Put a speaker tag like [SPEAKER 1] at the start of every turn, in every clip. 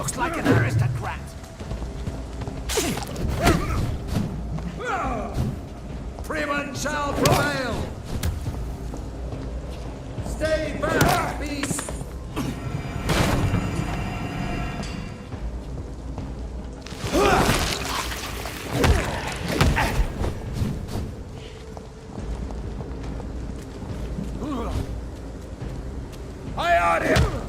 [SPEAKER 1] Looks like an aristocrat. Freeman shall prevail. Stay back, beast. I on him!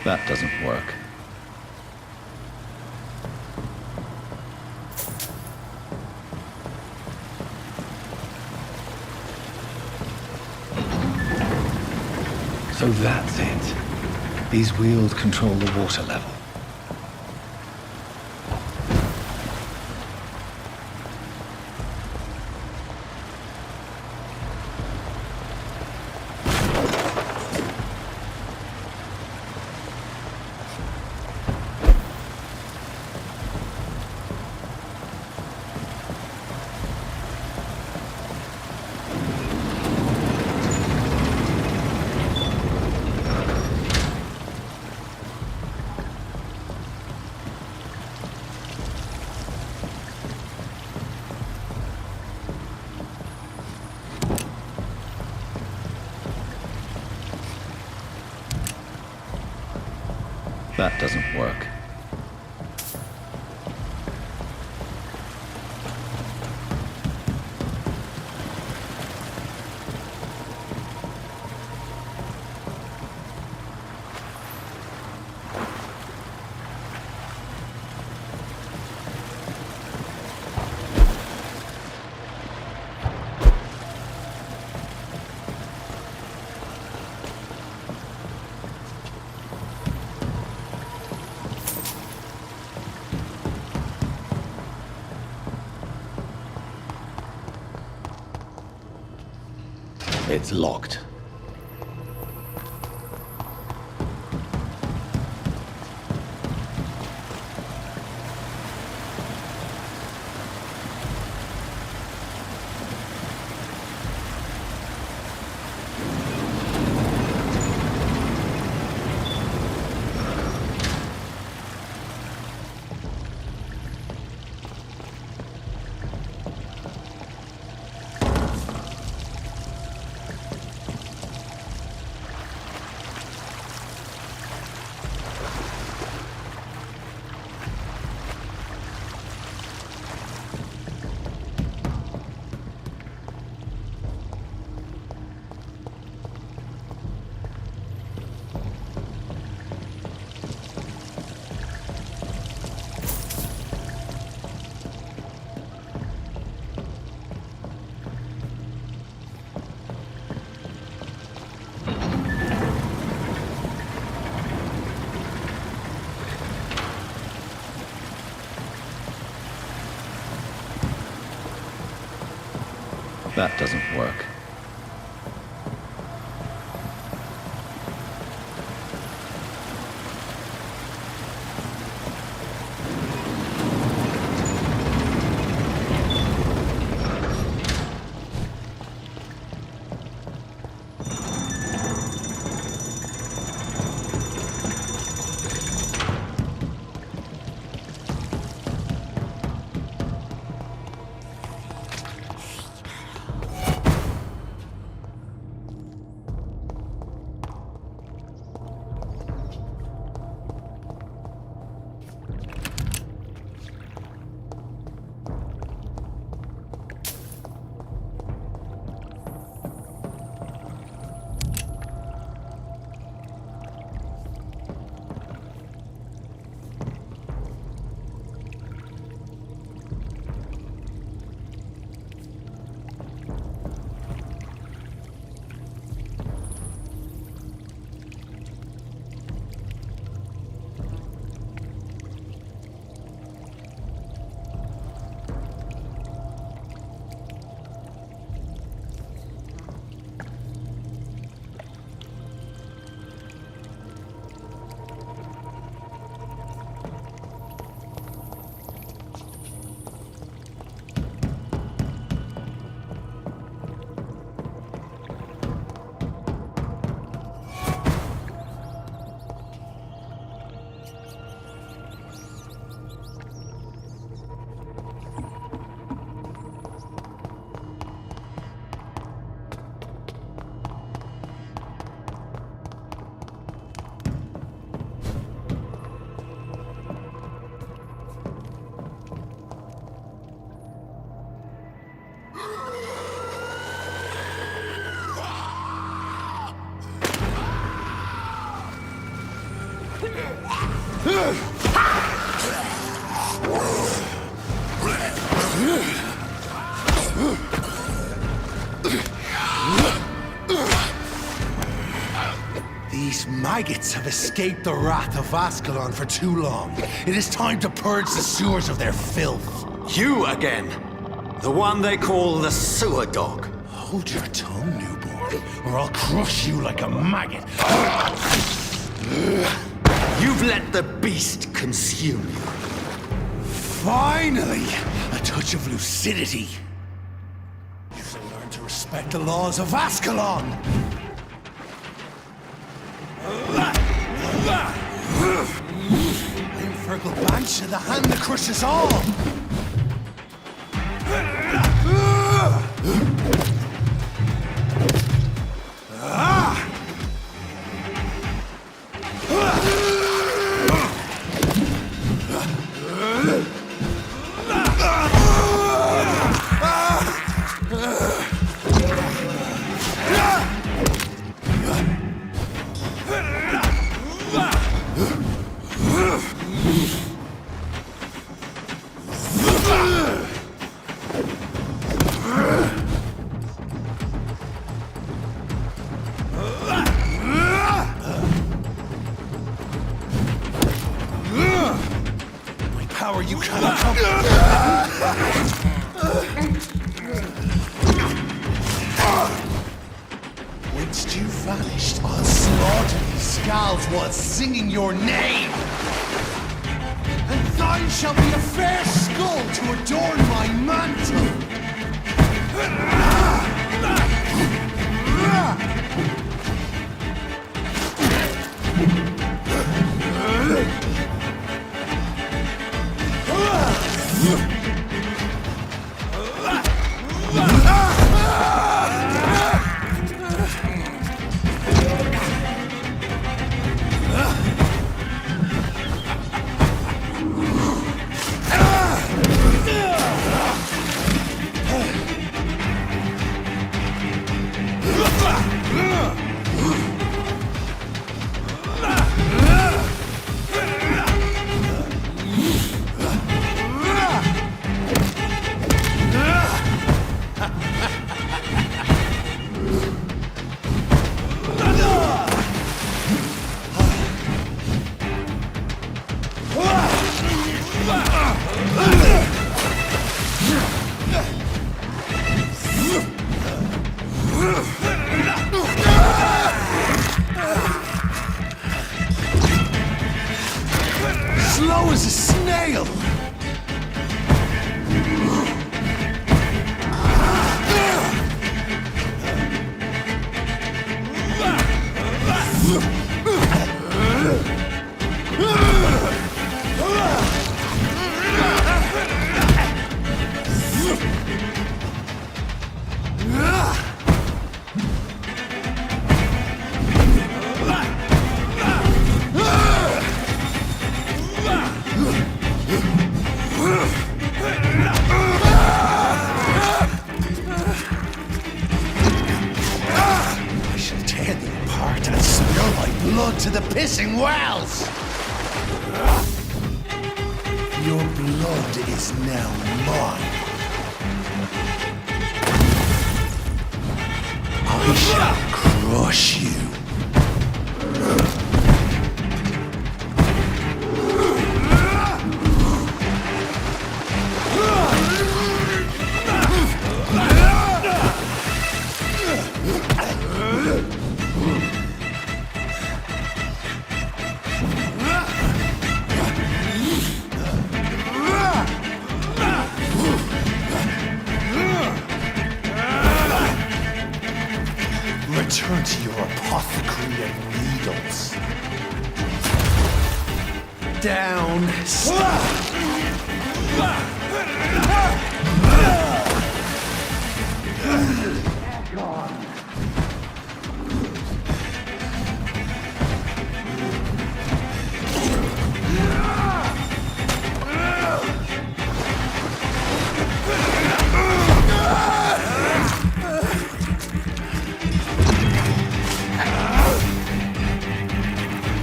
[SPEAKER 2] That doesn't work. So that's it. These wheels control the water level. That doesn't work. It's locked. That doesn't work.
[SPEAKER 3] These maggots have escaped the wrath of Ascalon for too long. It is time to purge the sewers of their filth.
[SPEAKER 4] You again. The one they call the sewer dog.
[SPEAKER 3] Hold your tongue, newborn, or I'll crush you like a maggot.
[SPEAKER 4] You've let the beast consume you.
[SPEAKER 3] Finally, a touch of lucidity. You should learn to respect the laws of Ascalon. I'm Fergal Bansha, the hand that crushes all. Power you cannot come. Once you vanished, I'll slaughter these skulls while singing your name. And thine shall be a fair skull to adorn my mantle. Slow as a snail! Blood to the pissing wells! Your blood is now mine. I shall crush you. Return to your apothecary and needles. Down.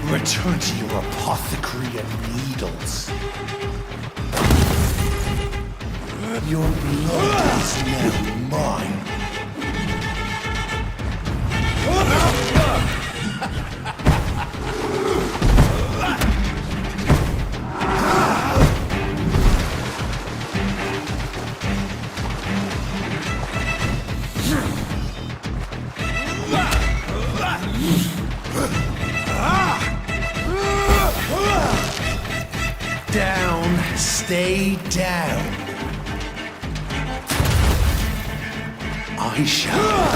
[SPEAKER 3] Return to your apothecary and needles. Your blood is now mine. Down, stay down. I shall.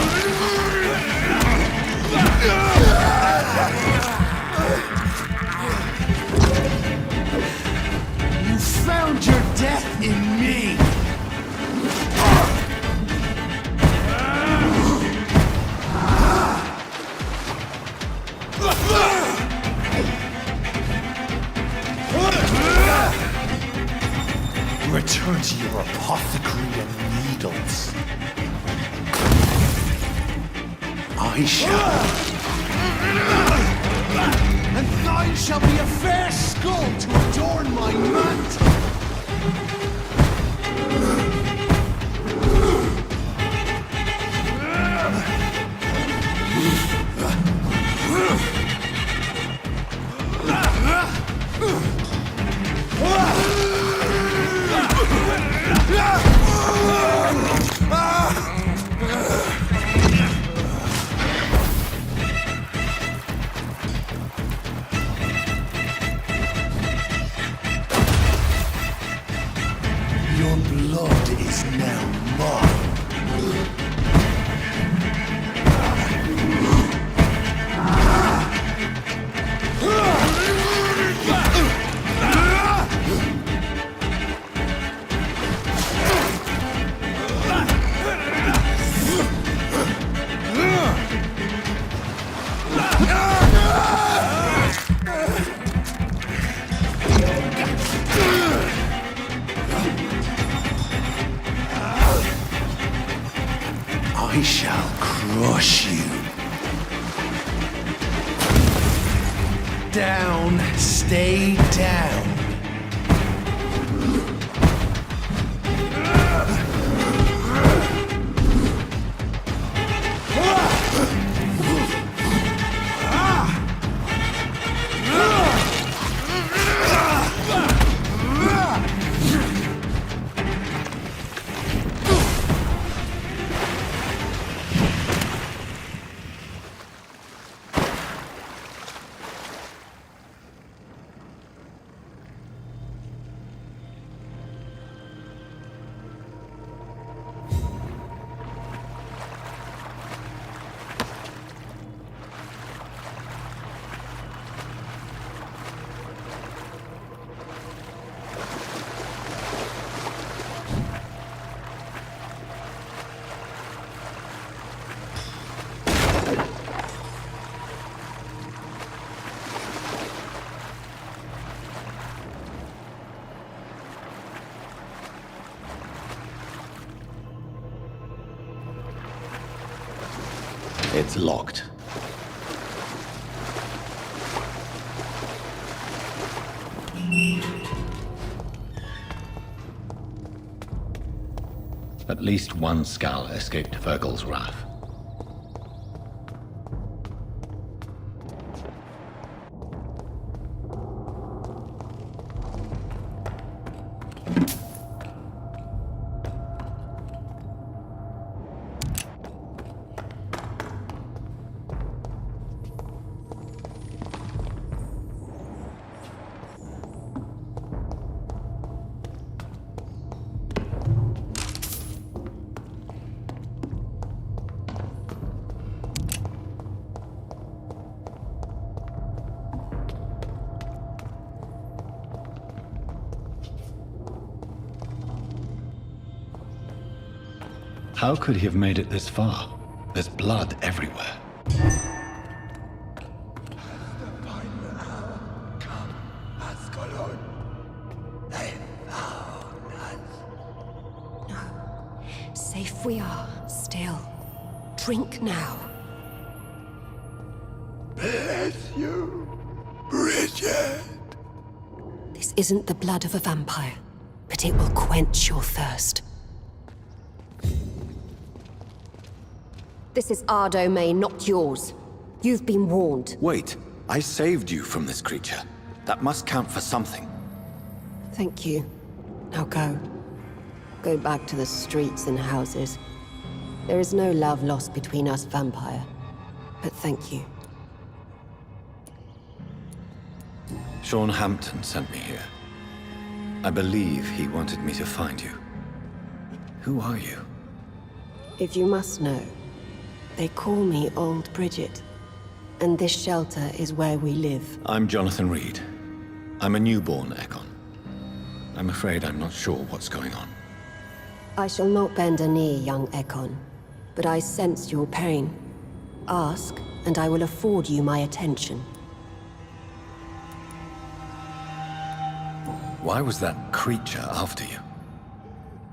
[SPEAKER 3] You found your death in me. Return to your apothecary and needles. I shall. And thine shall be a fair skull to adorn my mantle. Your blood is now mine. I shall crush you. Down, stay down.
[SPEAKER 2] It's locked. At least one skull escaped Virgil's wrath. How could he have made it this far? There's blood everywhere.
[SPEAKER 5] Safe we are, still. Drink now.
[SPEAKER 3] Bless you, Bridget.
[SPEAKER 5] This isn't the blood of a vampire, but it will quench your thirst. This is our domain, not yours. You've been warned.
[SPEAKER 4] Wait, I saved you from this creature. That must count for something.
[SPEAKER 5] Thank you. Now go. Go back to the streets and houses. There is no love lost between us, Vampire. But thank you.
[SPEAKER 4] Sean Hampton sent me here. I believe he wanted me to find you. Who are you?
[SPEAKER 5] If you must know, they call me Old Bridget. And this shelter is where we live.
[SPEAKER 4] I'm Jonathan Reed. I'm a newborn Ekon. I'm afraid I'm not sure what's going on.
[SPEAKER 5] I shall not bend a knee, young Ekon. But I sense your pain. Ask, and I will afford you my attention.
[SPEAKER 4] Why was that creature after you?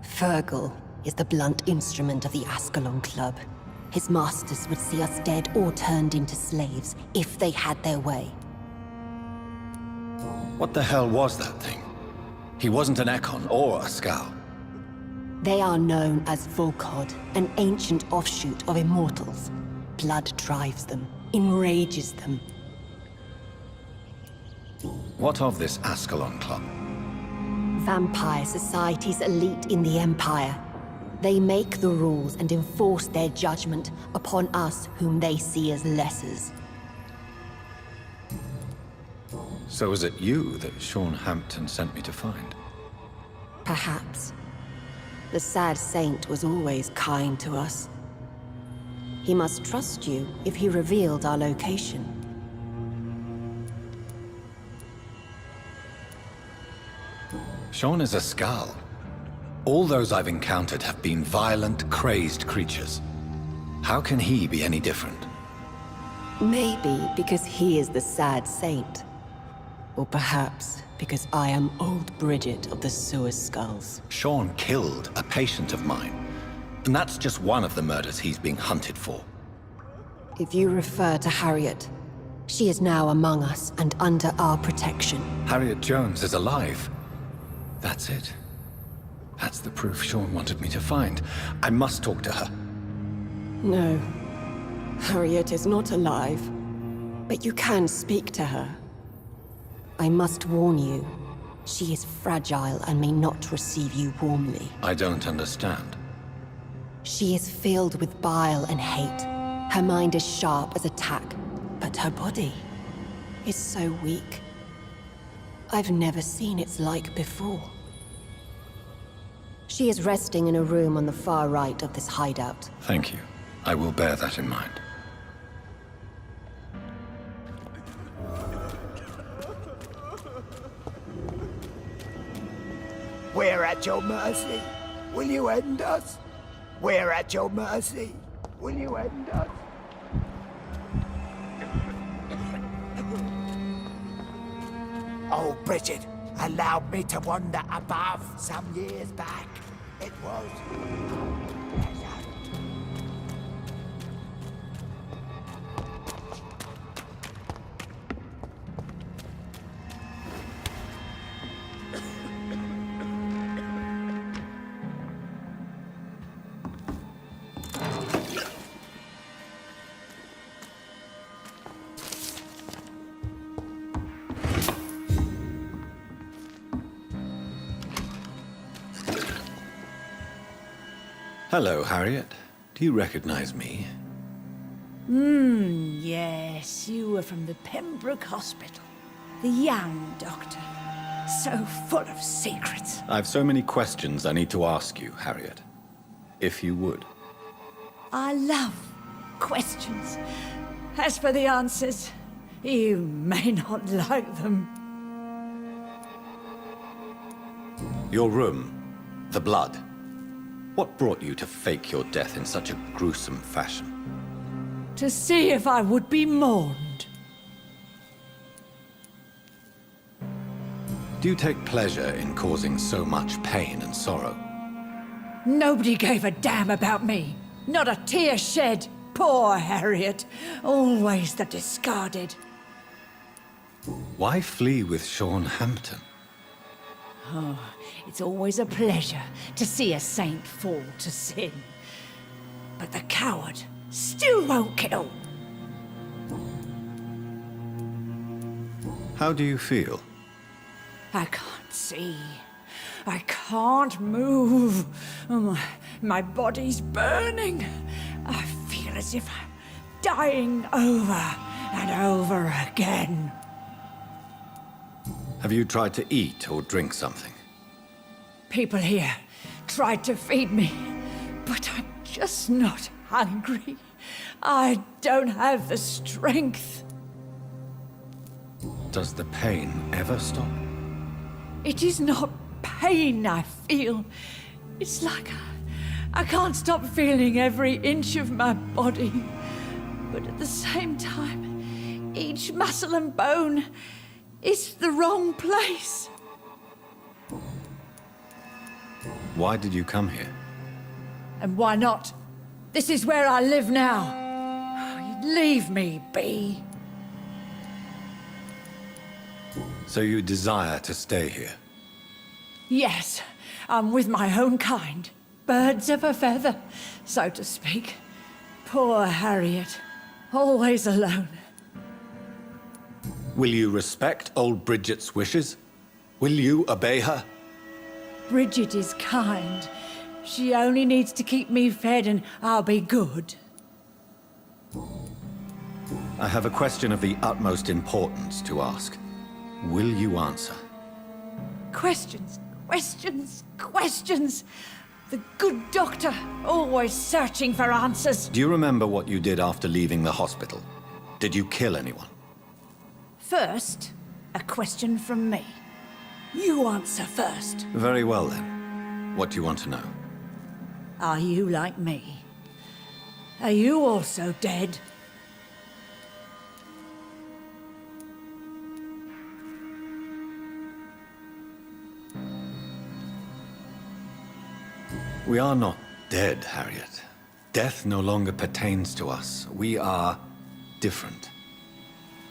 [SPEAKER 5] Fergal is the blunt instrument of the Ascalon Club. His masters would see us dead or turned into slaves, if they had their way.
[SPEAKER 4] What the hell was that thing? He wasn't an Ekon or a Scowl.
[SPEAKER 5] They are known as Volkod, an ancient offshoot of immortals. Blood drives them, enrages them.
[SPEAKER 4] What of this Ascalon Club?
[SPEAKER 5] Vampire society's elite in the Empire. They make the rules and enforce their judgment upon us whom they see as lessers.
[SPEAKER 4] So is it you that Sean Hampton sent me to find?
[SPEAKER 5] Perhaps. The sad saint was always kind to us. He must trust you if he revealed our location.
[SPEAKER 4] Sean is a Scowl. All those I've encountered have been violent, crazed creatures. How can he be any different?
[SPEAKER 5] Maybe because he is the sad saint. Or perhaps because I am Old Bridget of the Sewer Skulls.
[SPEAKER 4] Sean killed a patient of mine. And that's just one of the murders he's being hunted for.
[SPEAKER 5] If you refer to Harriet, she is now among us and under our protection.
[SPEAKER 4] Harriet Jones is alive. That's it. That's the proof Sean wanted me to find. I must talk to her.
[SPEAKER 5] No. Harriet is not alive. But you can speak to her. I must warn you. She is fragile and may not receive you warmly.
[SPEAKER 4] I don't understand.
[SPEAKER 5] She is filled with bile and hate. Her mind is sharp as a tack, but her body is so weak. I've never seen its like before. She is resting in a room on the far right of this hideout.
[SPEAKER 4] Thank you. I will bear that in mind.
[SPEAKER 6] We're at your mercy. Will you end us? We're at your mercy. Will you end us? Oh, Bridget allowed me to wander above some years back. It was...
[SPEAKER 4] Hello, Harriet. Do you recognize me?
[SPEAKER 7] Yes, you were from the Pembroke Hospital. The young doctor. So full of secrets.
[SPEAKER 4] I've so many questions I need to ask you, Harriet. If you would.
[SPEAKER 7] I love questions. As for the answers, you may not like them.
[SPEAKER 4] Your room. The blood. What brought you to fake your death in such a gruesome fashion?
[SPEAKER 7] To see if I would be mourned.
[SPEAKER 4] Do you take pleasure in causing so much pain and sorrow?
[SPEAKER 7] Nobody gave a damn about me. Not a tear shed. Poor Harriet. Always the discarded.
[SPEAKER 4] Why flee with Sean Hampton?
[SPEAKER 7] It's always a pleasure to see a saint fall to sin. But the coward Still won't kill.
[SPEAKER 4] How do you feel?
[SPEAKER 7] I can't see. I can't move. My body's burning. I feel as if I'm dying over and over again.
[SPEAKER 4] Have you tried to eat or drink something?
[SPEAKER 7] People here tried to feed me, but I'm just not hungry. I don't have the strength.
[SPEAKER 4] Does the pain ever stop?
[SPEAKER 7] It is not pain I feel. It's like I can't stop feeling every inch of my body. But at the same time, each muscle and bone is the wrong place.
[SPEAKER 4] Why did you come here?
[SPEAKER 7] And why not? This is where I live now. Leave me be.
[SPEAKER 4] So you desire to stay here?
[SPEAKER 7] Yes, I'm with my own kind. Birds of a feather, so to speak. Poor Harriet, always alone.
[SPEAKER 4] Will you respect old Bridget's wishes? Will you obey her?
[SPEAKER 7] Bridget is kind. She only needs to keep me fed and I'll be good.
[SPEAKER 4] I have a question of the utmost importance to ask. Will you answer?
[SPEAKER 7] Questions, questions, questions. The good doctor, always searching for answers.
[SPEAKER 4] Do you remember what you did after leaving the hospital? Did you kill anyone?
[SPEAKER 7] First, a question from me. You answer first.
[SPEAKER 4] Very well then. What do you want to know?
[SPEAKER 7] Are you like me? Are you also dead?
[SPEAKER 4] We are not dead, Harriet. Death no longer pertains to us. We are different.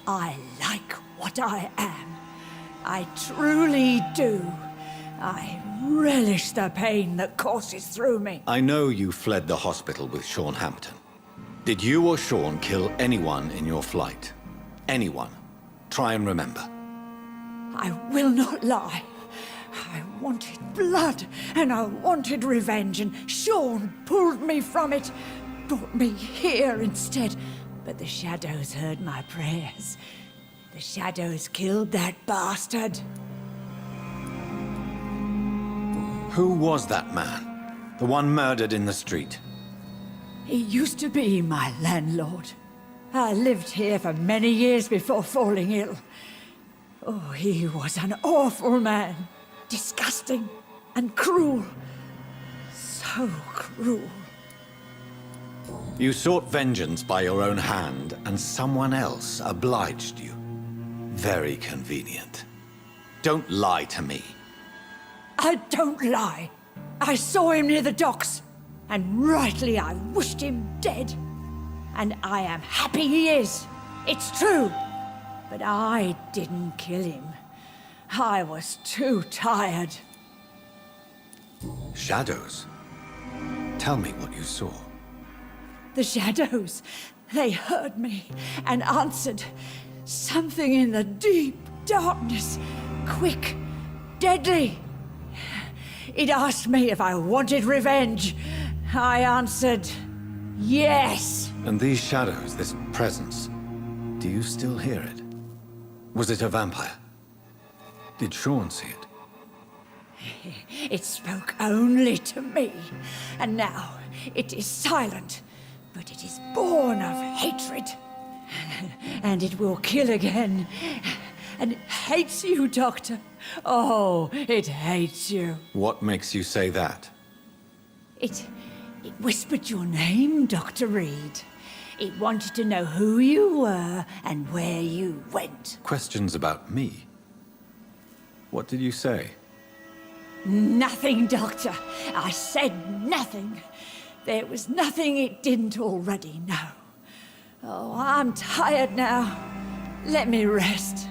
[SPEAKER 7] I like what I am. I truly do. I relish the pain that courses through me.
[SPEAKER 4] I know you fled the hospital with Sean Hampton. Did you or Sean kill anyone in your flight? Anyone? Try and remember.
[SPEAKER 7] I will not lie. I wanted blood, and I wanted revenge, and Sean pulled me from it, brought me here instead. But the shadows heard my prayers. The shadows killed that bastard.
[SPEAKER 4] Who was that man? The one murdered in the street?
[SPEAKER 7] He used to be my landlord. I lived here for many years before falling ill. Oh, he was an awful man. Disgusting and cruel. So cruel.
[SPEAKER 4] You sought vengeance by your own hand, and someone else obliged you. Very convenient. Don't lie to me.
[SPEAKER 7] I don't lie. I saw him near the docks, and rightly I wished him dead. And I am happy he is. It's true. But I didn't kill him. I was too tired.
[SPEAKER 4] Shadows? Tell me what you saw.
[SPEAKER 7] The shadows, they heard me and answered. Something in the deep darkness, quick, deadly. It asked me if I wanted revenge. I answered, yes.
[SPEAKER 4] And these shadows, this presence, do you still hear it? Was it a vampire? Did Sean see it?
[SPEAKER 7] It spoke only to me, and now it is silent, but it is born of hatred. And it will kill again. And it hates you, Doctor. Oh, it hates you.
[SPEAKER 4] What makes you say that?
[SPEAKER 7] It whispered your name, Dr. Reed. It wanted to know who you were and where you went.
[SPEAKER 4] Questions about me? What did you say?
[SPEAKER 7] Nothing, Doctor. I said nothing. There was nothing it didn't already know. Oh, I'm tired now. Let me rest.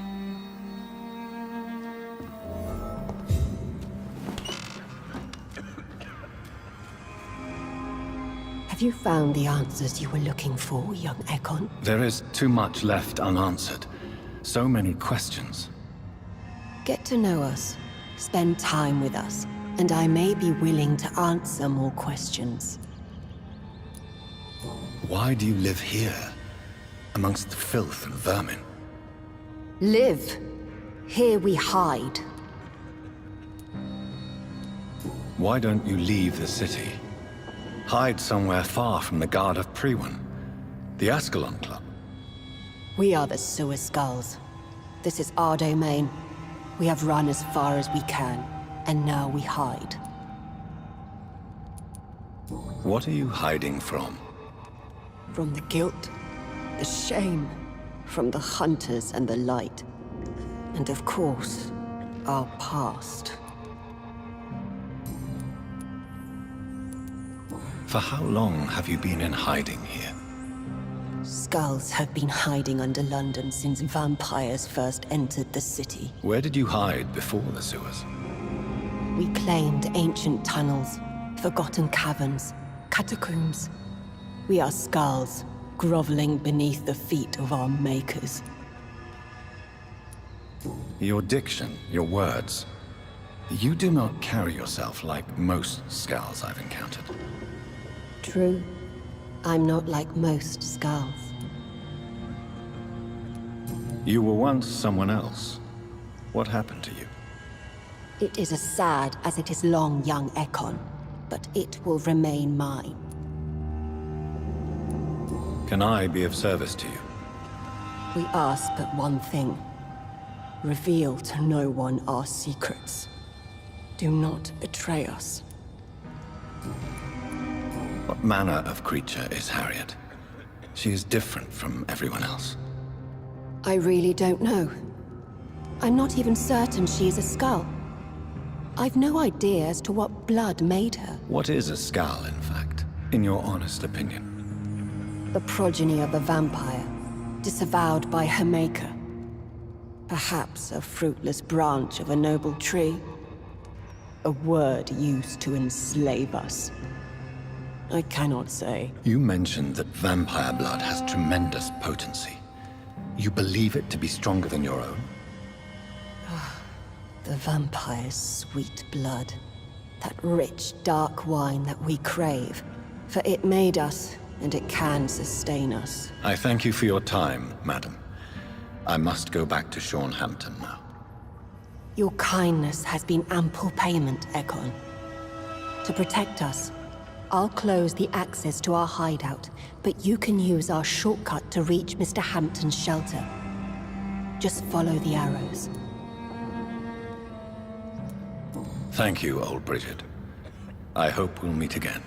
[SPEAKER 5] Have you found the answers you were looking for, young Ekon?
[SPEAKER 2] There is too much left unanswered. So many questions.
[SPEAKER 5] Get to know us, spend time with us, and I may be willing to answer more questions.
[SPEAKER 2] Why do you live here, amongst the filth and vermin?
[SPEAKER 5] Live. Here we hide.
[SPEAKER 2] Why don't you leave the city? Hide somewhere far from the Guard of Priwen, the Ascalon Club.
[SPEAKER 5] We are the Sewer Skulls. This is our domain. We have run as far as we can, and now we hide.
[SPEAKER 2] What are you hiding from?
[SPEAKER 5] From the guilt, the shame, from the hunters and the light. And of course, our past.
[SPEAKER 2] For how long have you been in hiding here?
[SPEAKER 5] Skulls have been hiding under London since vampires first entered the city.
[SPEAKER 2] Where did you hide before the sewers?
[SPEAKER 5] We claimed ancient tunnels, forgotten caverns, catacombs. We are skulls, groveling beneath the feet of our makers.
[SPEAKER 2] Your diction, your words. You do not carry yourself like most skulls I've encountered.
[SPEAKER 5] True. I'm not like most skulls.
[SPEAKER 2] You were once someone else. What happened to you?
[SPEAKER 5] It is as sad as it is long, young Ekon, but it will remain mine.
[SPEAKER 2] Can I be of service to you?
[SPEAKER 5] We ask but one thing. Reveal to no one our secrets. Do not betray us.
[SPEAKER 2] What manner of creature is Harriet? She is different from everyone else.
[SPEAKER 5] I really don't know. I'm not even certain she is a skull. I've no idea as to what blood made her.
[SPEAKER 2] What is a skull, in fact, in your honest opinion?
[SPEAKER 5] The progeny of a vampire, disavowed by her maker. Perhaps a fruitless branch of a noble tree. A word used to enslave us. I cannot say.
[SPEAKER 2] You mentioned that vampire blood has tremendous potency. You believe it to be stronger than your own?
[SPEAKER 5] The vampire's sweet blood. That rich, dark wine that we crave. For it made us, and it can sustain us.
[SPEAKER 2] I thank you for your time, madam. I must go back to Shornhampton now.
[SPEAKER 5] Your kindness has been ample payment, Ekon. To protect us, I'll close the access to our hideout, but you can use our shortcut to reach Mr. Hampton's shelter. Just follow the arrows.
[SPEAKER 2] Thank you, old Bridget. I hope we'll meet again.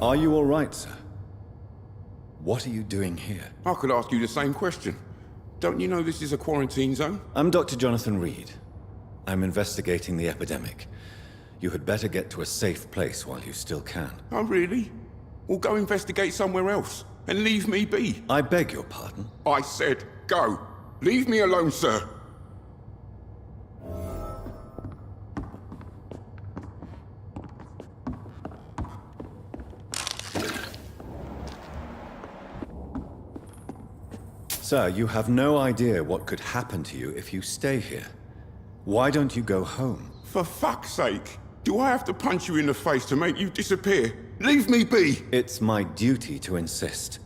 [SPEAKER 2] Are you all right, sir? What are you doing here?
[SPEAKER 8] I could ask you the same question. Don't you know this is a quarantine zone?
[SPEAKER 2] I'm Dr. Jonathan Reed. I'm investigating the epidemic. You had better get to a safe place while you still can.
[SPEAKER 8] Oh, really? Well, go investigate somewhere else and leave me be.
[SPEAKER 2] I beg your pardon?
[SPEAKER 8] I said go. Leave me alone, sir.
[SPEAKER 2] Sir, you have no idea what could happen to you if you stay here. Why don't you go home?
[SPEAKER 8] For fuck's sake. Do I have to punch you in the face to make you disappear? Leave me be!
[SPEAKER 2] It's my duty to insist.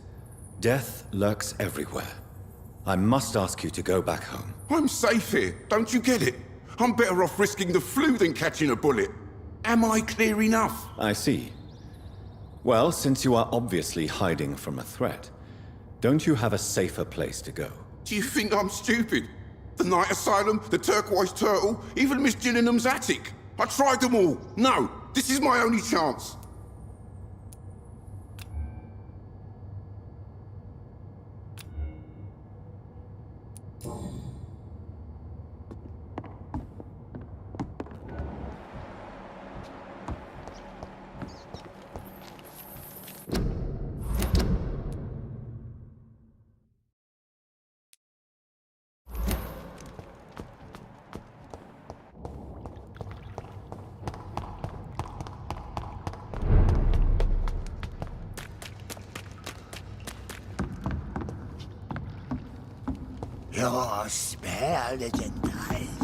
[SPEAKER 2] Death lurks everywhere. I must ask you to go back home.
[SPEAKER 8] I'm safe here, don't you get it? I'm better off risking the flu than catching a bullet. Am I clear enough?
[SPEAKER 2] I see. Well, since you are obviously hiding from a threat, don't you have a safer place to go?
[SPEAKER 8] Do you think I'm stupid? The Night Asylum, the Turquoise Turtle, even Miss Gillingham's attic. I tried them all. No, this is my only chance.
[SPEAKER 6] Your spell is enticing.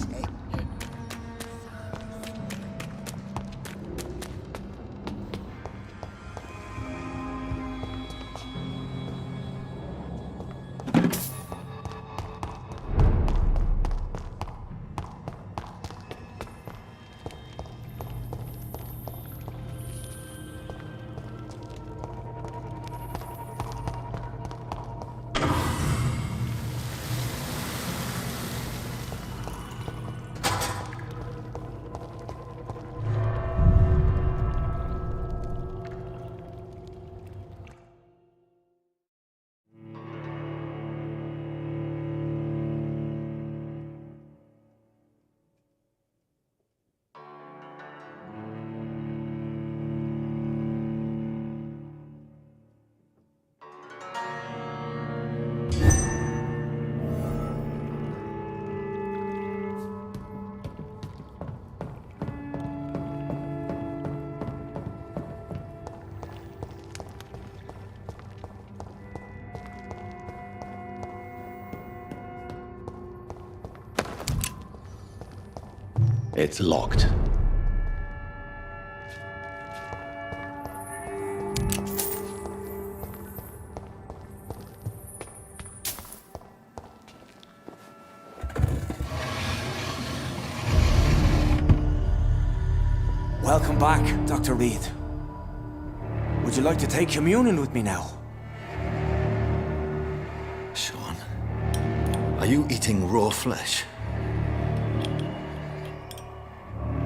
[SPEAKER 2] It's locked.
[SPEAKER 9] Welcome back, Dr. Reed. Would you like to take communion with me now?
[SPEAKER 4] Sean, are you eating raw flesh?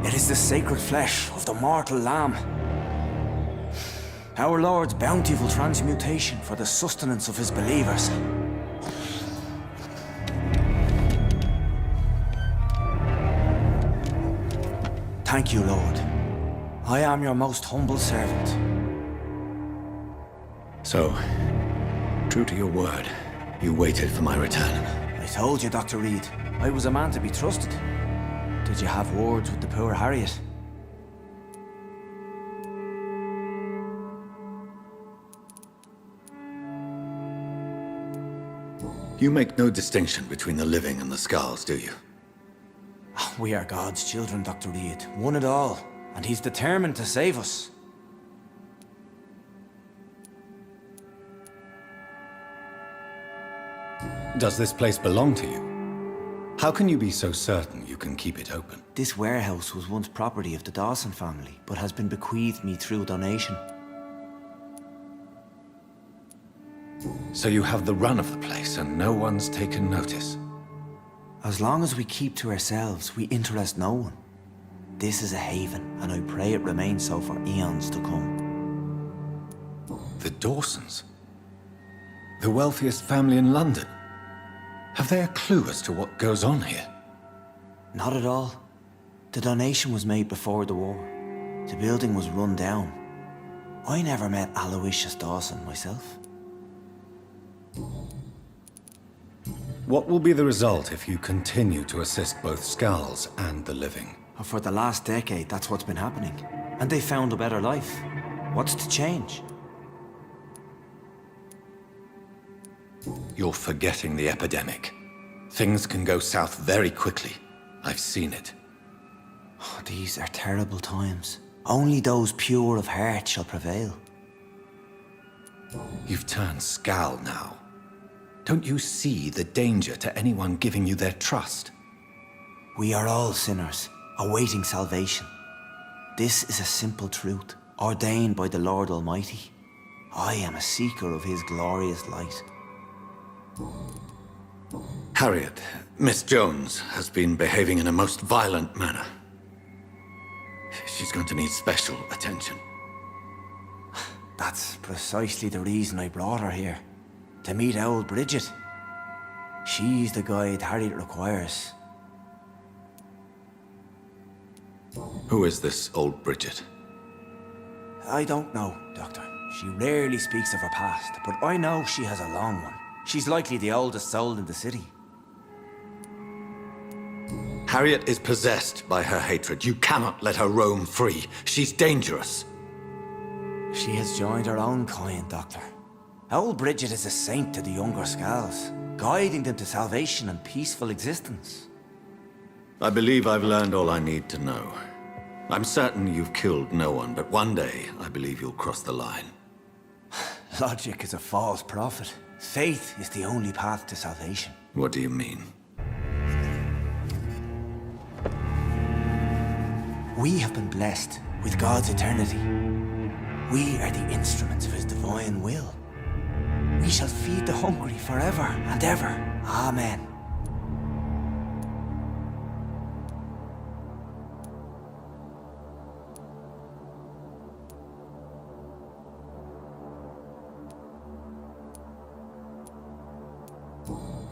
[SPEAKER 9] It is the sacred flesh of the mortal lamb. Our Lord's bountiful transmutation for the sustenance of his believers. Thank you, Lord. I am your most humble servant.
[SPEAKER 2] So, true to your word, you waited for my return.
[SPEAKER 9] I told you, Dr. Reed, I was a man to be trusted. Did you have words with the poor Harriet?
[SPEAKER 2] You make no distinction between the living and the skulls, do you?
[SPEAKER 9] We are God's children, Dr. Reed. One and all. And he's determined to save us.
[SPEAKER 2] Does this place belong to you? How can you be so certain you can keep it open?
[SPEAKER 9] This warehouse was once property of the Dawson family, but has been bequeathed me through donation.
[SPEAKER 2] So you have the run of the place and no one's taken notice?
[SPEAKER 9] As long as we keep to ourselves, we interest no one. This is a haven, and I pray it remains so for eons to come.
[SPEAKER 2] The Dawsons? The wealthiest family in London? Have they a clue as to what goes on here?
[SPEAKER 9] Not at all. The donation was made before the war. The building was run down. I never met Aloysius Dawson myself.
[SPEAKER 2] What will be the result if you continue to assist both Skulls and the living?
[SPEAKER 9] For the last decade, that's what's been happening. And they found a better life. What's to change?
[SPEAKER 2] You're forgetting the epidemic. Things can go south very quickly. I've seen it.
[SPEAKER 9] Oh, these are terrible times. Only those pure of heart shall prevail.
[SPEAKER 2] You've turned Skal now. Don't you see the danger to anyone giving you their trust?
[SPEAKER 9] We are all sinners, awaiting salvation. This is a simple truth, ordained by the Lord Almighty. I am a seeker of his glorious light.
[SPEAKER 2] Harriet, Miss Jones has been behaving in a most violent manner. She's going to need special attention.
[SPEAKER 9] That's precisely the reason I brought her here. To meet old Bridget. She's the guide Harriet requires.
[SPEAKER 2] Who is this old Bridget?
[SPEAKER 9] I don't know, Doctor. She rarely speaks of her past, but I know she has a long one. She's likely the oldest soul in the city.
[SPEAKER 2] Harriet is possessed by her hatred. You cannot let her roam free. She's dangerous.
[SPEAKER 9] She has joined her own kind, Doctor. Old Bridget is a saint to the younger Skulls. guiding them to salvation and peaceful existence.
[SPEAKER 4] I believe I've learned all I need to know. I'm certain you've killed no one, but one day I believe you'll cross the line.
[SPEAKER 9] Logic is a false prophet. Faith is the only path to salvation.
[SPEAKER 4] What do you mean?
[SPEAKER 9] We have been blessed with God's eternity. We are the instruments of His divine will. We shall feed the hungry forever and ever. Amen.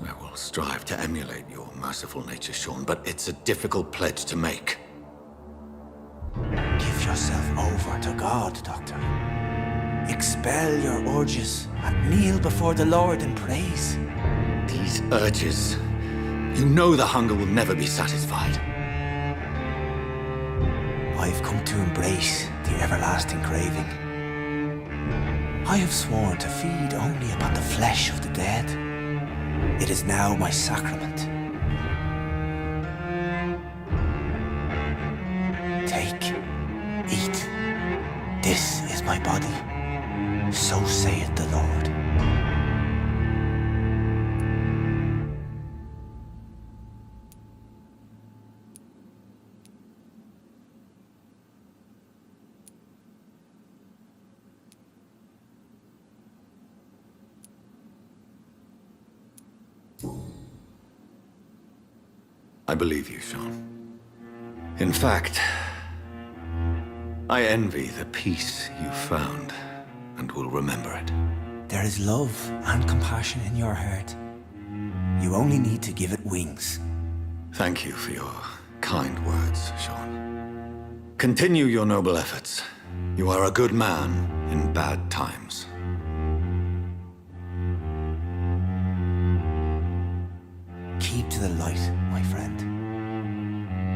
[SPEAKER 4] I will strive to emulate your merciful nature, Sean, but it's a difficult pledge to make.
[SPEAKER 9] Give yourself over to God, Doctor. Expel your urges and kneel before the Lord in praise.
[SPEAKER 4] These urges. You know the hunger will never be satisfied.
[SPEAKER 9] I've come to embrace the everlasting craving. I have sworn to feed only upon the flesh of the dead. It is now my sacrament. Take, eat. This is my body. So saith the Lord.
[SPEAKER 4] I believe you, Sean. In fact, I envy the peace you found, and will remember it.
[SPEAKER 9] There is love and compassion in your heart. You only need to give it wings.
[SPEAKER 4] Thank you for your kind words, Sean. Continue your noble efforts. You are a good man in bad times.
[SPEAKER 9] Keep to the light, my friend.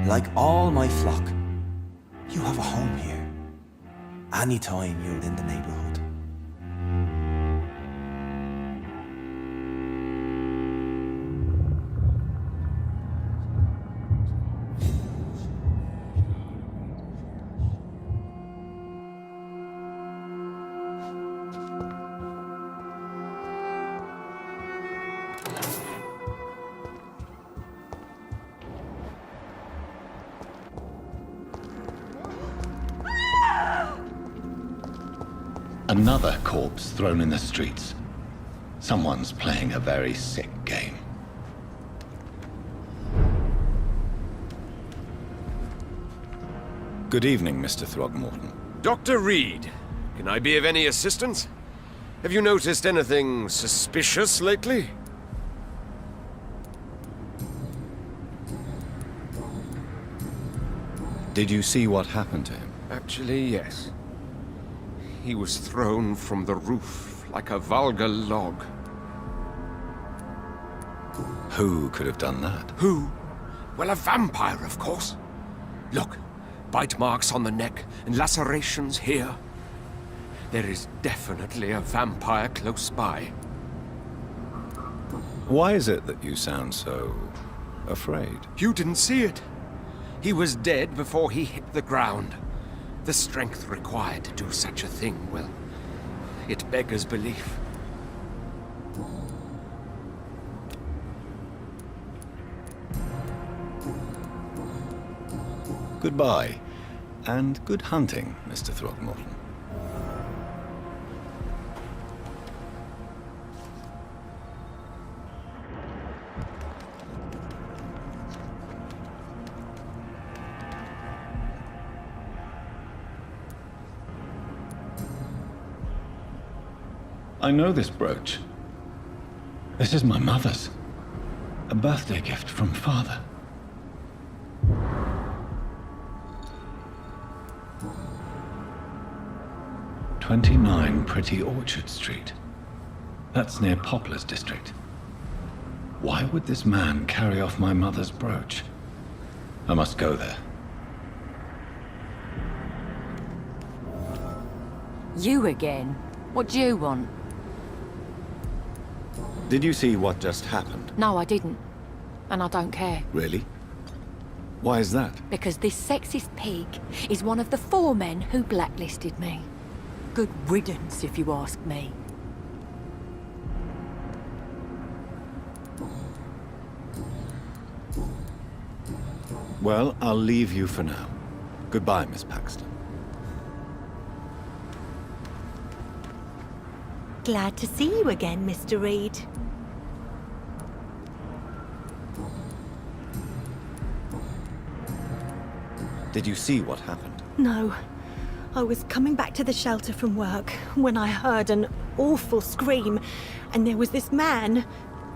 [SPEAKER 9] Like all my flock, you have a home here. Anytime you're in the neighborhood.
[SPEAKER 2] Another corpse thrown in the streets. Someone's playing a very sick game. Good evening, Mr. Throgmorton.
[SPEAKER 10] Dr. Reed, can I be of any assistance? Have you noticed anything suspicious lately?
[SPEAKER 2] Did you see what happened to him?
[SPEAKER 10] Actually, yes. He was thrown from the roof like a vulgar log.
[SPEAKER 2] Who could have done that?
[SPEAKER 10] Who? Well, a vampire, of course. Look, bite marks on the neck and lacerations here. There is definitely a vampire close by.
[SPEAKER 2] Why is it that you sound so afraid?
[SPEAKER 10] You didn't see it. He was dead before he hit the ground. The strength required to do such a thing, well, it beggars belief.
[SPEAKER 2] Goodbye, and good hunting, Mr. Throgmorton. I know this brooch. This is my mother's. A birthday gift from father. "29 Pretty Orchard Street. That's near Poplar's district. Why would this man carry off my mother's brooch? I must go there.
[SPEAKER 11] You again? What do you want?
[SPEAKER 4] Did you see what just happened?
[SPEAKER 11] No, I didn't. And I don't care.
[SPEAKER 4] Really? Why is that?
[SPEAKER 11] Because this sexist pig is one of the 4 men who blacklisted me. Good riddance, if you ask me.
[SPEAKER 4] Well, I'll leave you for now. Goodbye, Miss Paxton.
[SPEAKER 12] Glad to see you again, Mr. Reed.
[SPEAKER 4] Did you see what happened?
[SPEAKER 12] No. I was coming back to the shelter from work when I heard an awful scream, and there was this man,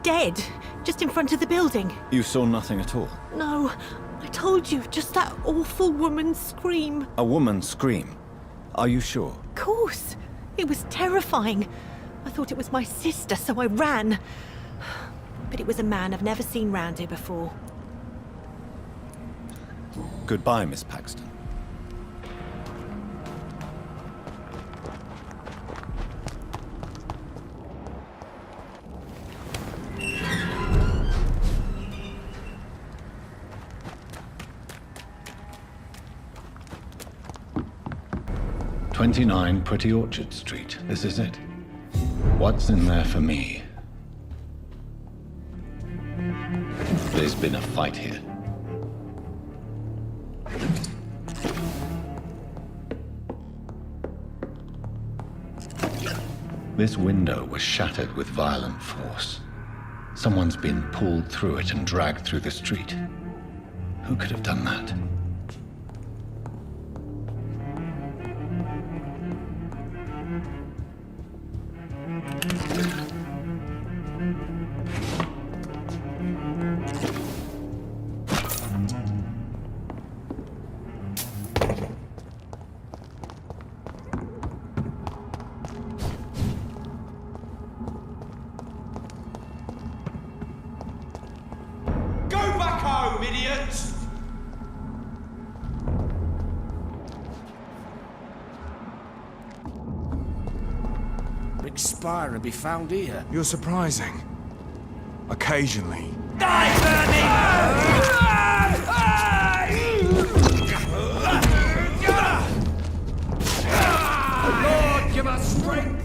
[SPEAKER 12] dead, just in front of the building.
[SPEAKER 4] You saw nothing at all?
[SPEAKER 12] No, I told you, just that awful woman's scream.
[SPEAKER 4] A woman's scream? Are you sure?
[SPEAKER 12] Of course. It was terrifying. I thought it was my sister, so I ran. But it was a man I've never seen round here before.
[SPEAKER 4] Goodbye, Miss Paxton.
[SPEAKER 2] "29 Pretty Orchard Street. This is it. What's in there for me? There's been a fight here. This window was shattered with violent force. Someone's been pulled through it and dragged through the street. Who could have done that?
[SPEAKER 1] Big spire and be found here.
[SPEAKER 13] You're surprising. Occasionally.
[SPEAKER 1] Lord, give us strength!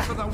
[SPEAKER 1] For the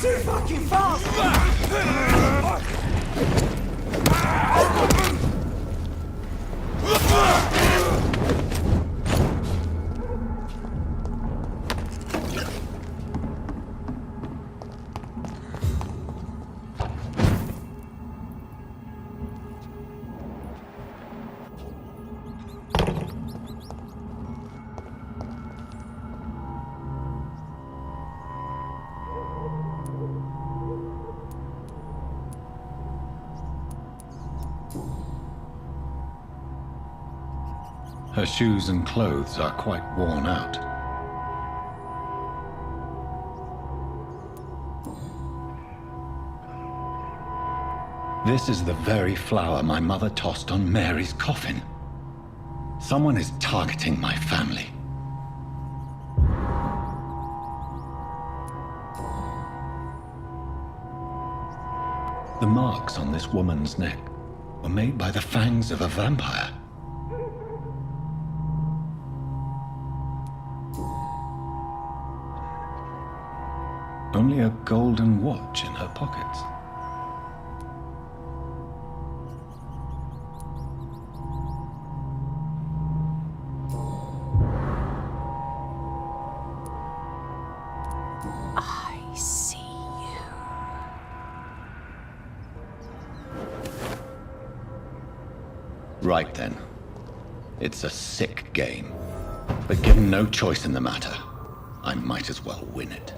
[SPEAKER 3] Too fucking fast!
[SPEAKER 2] Her shoes and clothes are quite worn out. This is the very flower my mother tossed on Mary's coffin. Someone is targeting my family. The marks on this woman's neck were made by the fangs of a vampire. Only a golden watch in her pockets. Right then. It's a sick game. But given no choice in the matter, I might as well win it.